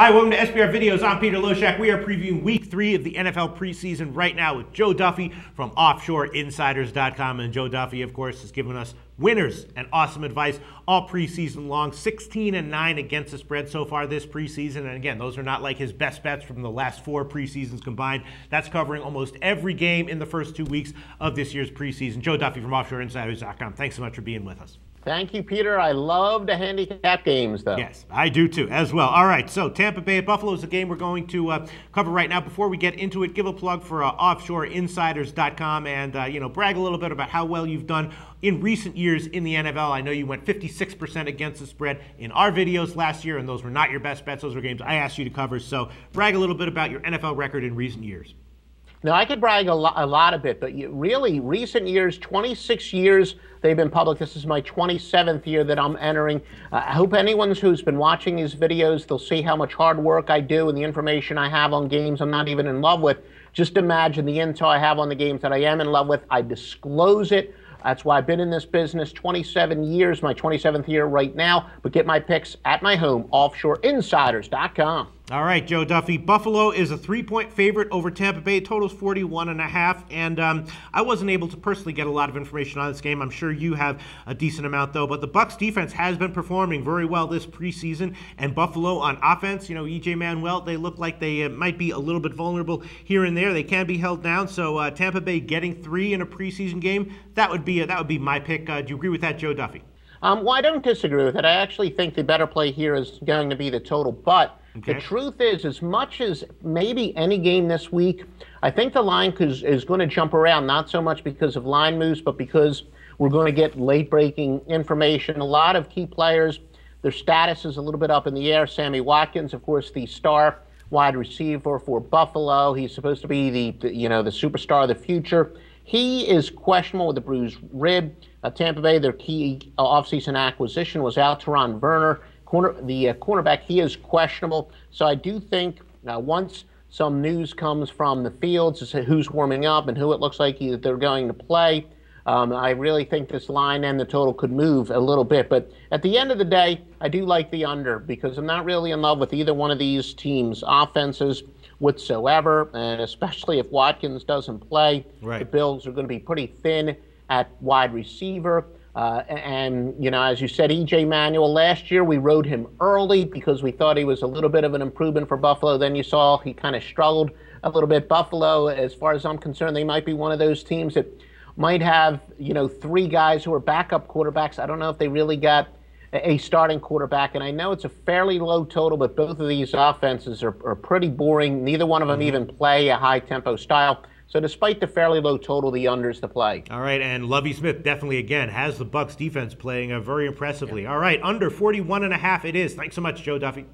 Hi, welcome to SBR Videos. I'm Peter Loshak. We are previewing Week 3 of the NFL preseason right now with Joe Duffy from OffshoreInsiders.com. And Joe Duffy, of course, has given us winners and awesome advice all preseason long. 16-9 against the spread so far this preseason. And again, those are not like his best bets from the last 4 preseasons combined. That's covering almost every game in the first 2 weeks of this year's preseason. Joe Duffy from OffshoreInsiders.com. Thanks so much for being with us. Thank you, Peter. I love the handicap games, though. Yes, I do too, as well. All right, so Tampa Bay at Buffalo is the game we're going to cover right now. Before we get into it, give a plug for OffshoreInsiders.com and, brag a little bit about how well you've done in recent years in the NFL. I know you went 56% against the spread in our videos last year, and those were not your best bets. Those were games I asked you to cover. So brag a little bit about your NFL record in recent years. Now, I could brag a lot of it, but really, recent years, 26 years they've been public. This is my 27th year that I'm entering. I hope anyone who's been watching these videos, they'll see how much hard work I do and the information I have on games I'm not even in love with. Just imagine the intel I have on the games that I am in love with. I disclose it. That's why I've been in this business 27 years, my 27th year right now. But get my picks at my home, OffshoreInsiders.com. All right, Joe Duffy. Buffalo is a 3-point favorite over Tampa Bay. Total's 41.5. And I wasn't able to personally get a lot of information on this game. I'm sure you have a decent amount, though. But the Bucs defense has been performing very well this preseason. And Buffalo on offense, E.J. Manuel, they look like they might be a little bit vulnerable here and there. They can be held down. So Tampa Bay getting 3 in a preseason game, that would be my pick. Do you agree with that, Joe Duffy? Well, I don't disagree with it. I actually think the better play here is going to be the total. But the truth is, as much as maybe any game this week, I think the line is going to jump around, not so much because of line moves, but because we're going to get late-breaking information. A lot of key players, their status is a little bit up in the air. Sammy Watkins, of course, the star wide receiver for Buffalo. He's supposed to be the superstar of the future. He is questionable with a bruised rib. Tampa Bay, their key offseason acquisition was Teron Werner. The cornerback, he is questionable. So I do think once some news comes from the fields as to who's warming up and who it looks like they're going to play, I really think this line and the total could move a little bit. But at the end of the day, I do like the under because I'm not really in love with either one of these teams' offenses whatsoever, and especially if Watkins doesn't play. Right. The Bills are going to be pretty thin at wide receiver. As you said, E.J. Manuel, last year we rode him early because we thought he was a little bit of an improvement for Buffalo. Then you saw he kind of struggled a little bit. Buffalo, as far as I'm concerned, they might be one of those teams that might have, 3 guys who are backup quarterbacks. I don't know if they really got a starting quarterback, and I know it's a fairly low total, but both of these offenses are pretty boring. Neither one of them even play a high-tempo style. So despite the fairly low total, the under's the play. All right, and Lovie Smith definitely, again, has the Bucs defense playing very impressively. Yeah. All right, under 41.5 it is. Thanks so much, Joe Duffy.